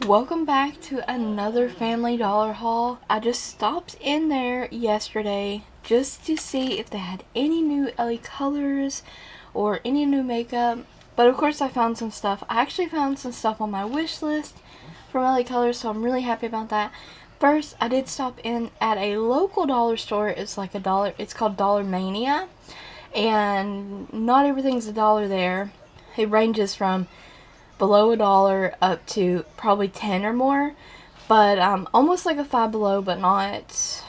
Welcome back to another Family Dollar haul. I just stopped in there yesterday just to see if they had any new LaColors or any new makeup. But of course I found some stuff. I actually found some stuff on my wish list from LaColors, so I'm really happy about that. First, I did stop in at a local dollar store. It's like it's called Dollar Mania. And not everything's $1 there. It ranges from below $1 up to probably 10 or more, but almost like a Five Below, but not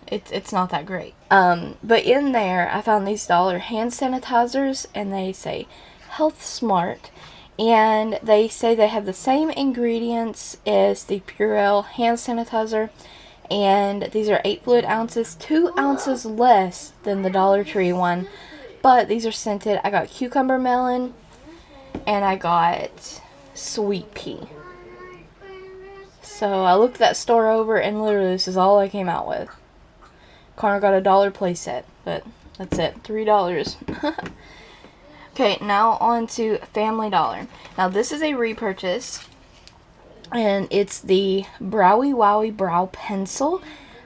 it's not that great. But in there I found these dollar hand sanitizers, and they say Health Smart, and they say they have the same ingredients as the Purell hand sanitizer, and these are 8 fluid ounces, 2 ounces less than the DollarTree one, but these are scented. I got cucumber melon and I got sweet pea. So I looked that store over, and literally this is all I came out with. Connor got a $1 playset, but that's it, $3. Okay, now on to Family Dollar. Now this is a repurchase, and it's the Browy Wowie Brow Pencil.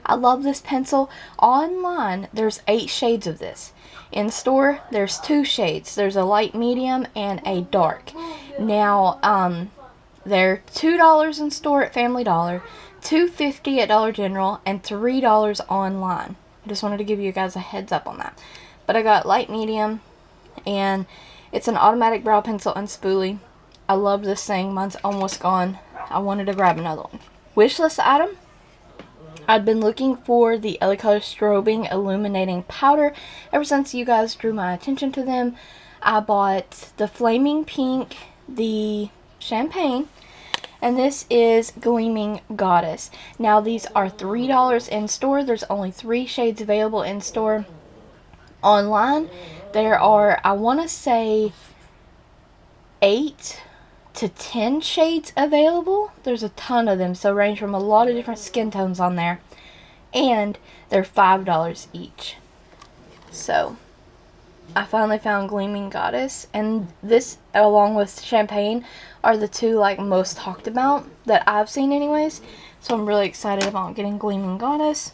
I love this pencil. Online, there's 8 shades of this. In store, there's 2 shades. There's a light medium and a dark. Now, they're $2 in store at Family Dollar, $2.50 at Dollar General, and $3 online. I just wanted to give you guys a heads up on that. But I got light medium, and it's an automatic brow pencil and spoolie. I love this thing. Mine's almost gone. I wanted to grab another one. Wishlist item. I'd been looking for the LaColors Strobing Illuminating Powder ever since you guys drew my attention to them. I bought the Flaming Pink, the Champagne, and this is Gleaming Goddess. Now these are $3 in store. There's only 3 shades available in store. Online, there are, I want to say, 8 to 10 shades available. There's a ton of them, so range from a lot of different skin tones on there, and they're $5 each. So I finally found Gleaming Goddess, and this along with Champagne are the 2 like most talked about that I've seen anyways, so I'm really excited about getting Gleaming Goddess.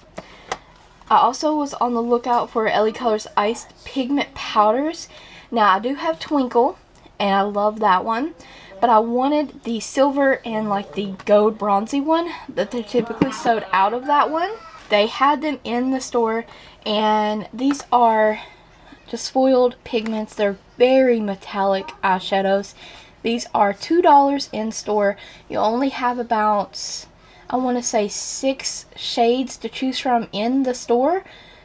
I also was on the lookout for LaColors Iced Pigment Powders. Now I do have Twinkle, and I love that one, but I wanted the silver and like the gold bronzy one that they're typically sold out of that one. They had them in the store, and these are just foiled pigments. They're very metallic eyeshadows. These are $2 in store. You only have about, I want to say, 6 shades to choose from in the store,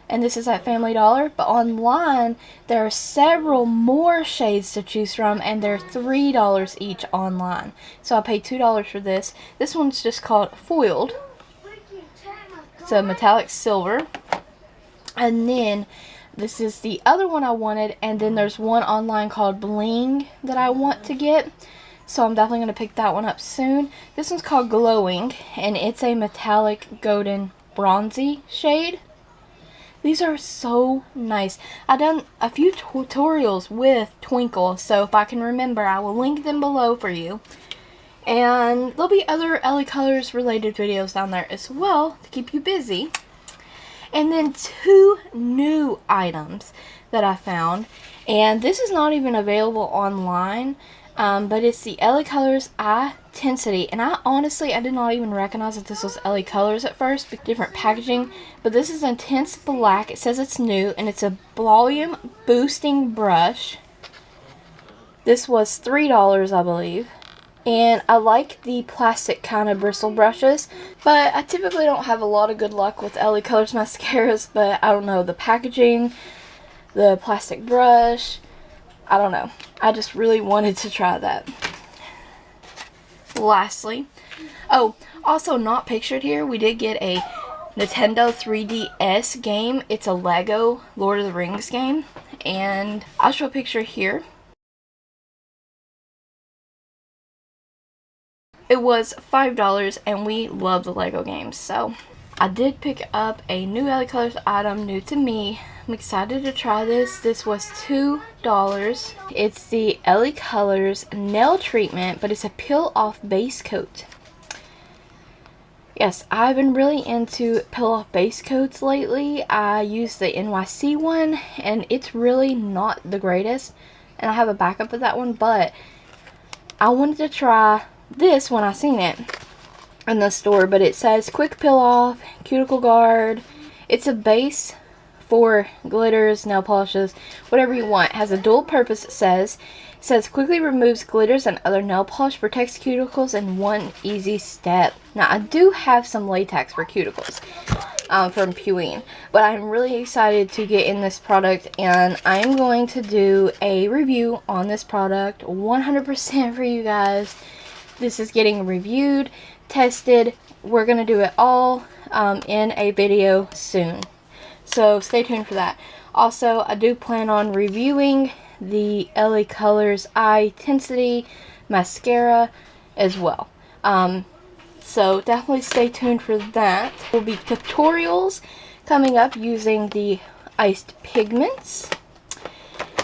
and this is at Family Dollar. But online, there are several more shades to choose from, and they're $3 each online. So I paid $2 for this. This one's just called Foiled. It's a metallic silver. And then this is the other one I wanted, and then there's one online called Bling that I want to get. So I'm definitely going to pick that one up soon. This one's called Glowing, and it's a metallic golden bronzy shade. These are so nice. I've done a few tutorials with Twinkle, so if I can remember, I will link them below for you. And there'll be other LaColors related videos down there as well to keep you busy. And then 2 new items that I found, and this is not even available online, but it's the LaColors Intensity, and I did not even recognize that this was LaColors at first, different packaging, but this is Intense Black. It says it's new, and it's a volume boosting brush. This was $3, I believe. And I like the plastic kind of bristle brushes, but I typically don't have a lot of good luck with LaColors mascaras, but I don't know, the packaging, the plastic brush, I don't know. I just really wanted to try that. Lastly, oh, also not pictured here, we did get a Nintendo 3DS game. It's a Lego Lord of the Rings game, and I'll show a picture here. It was $5, and we love the Lego games, so I did pick up a new LaColors item, new to me. I'm excited to try this. This was $2. It's the LaColors Nail Treatment, but it's a peel-off base coat. Yes, I've been really into peel-off base coats lately. I use the NYC one, and it's really not the greatest. And I have a backup of that one, but I wanted to try this when I seen it in the store. But it says quick peel-off, cuticle guard. It's a base for glitters, nail polishes, whatever you want. It has a dual purpose, it says. It says quickly removes glitters and other nail polish, protects cuticles in one easy step. Now I do have some latex for cuticles from Puyin, but I'm really excited to get in this product, and I'm going to do a review on this product 100% for you guys. This is getting reviewed, tested. We're going to do it all in a video soon. So stay tuned for that. Also, I do plan on reviewing the LaColors Eye Tensity Mascara as well. So definitely stay tuned for that. There will be tutorials coming up using the iced pigments.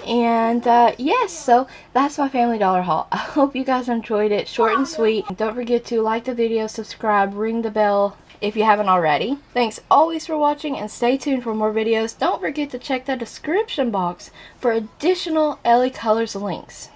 And yes, so that's my Family Dollar haul. I hope you guys enjoyed it. Short and sweet. Don't forget to like the video, subscribe, ring the bell if you haven't already. Thanks always for watching, and stay tuned for more videos. Don't forget to check the description box for additional LaColors links.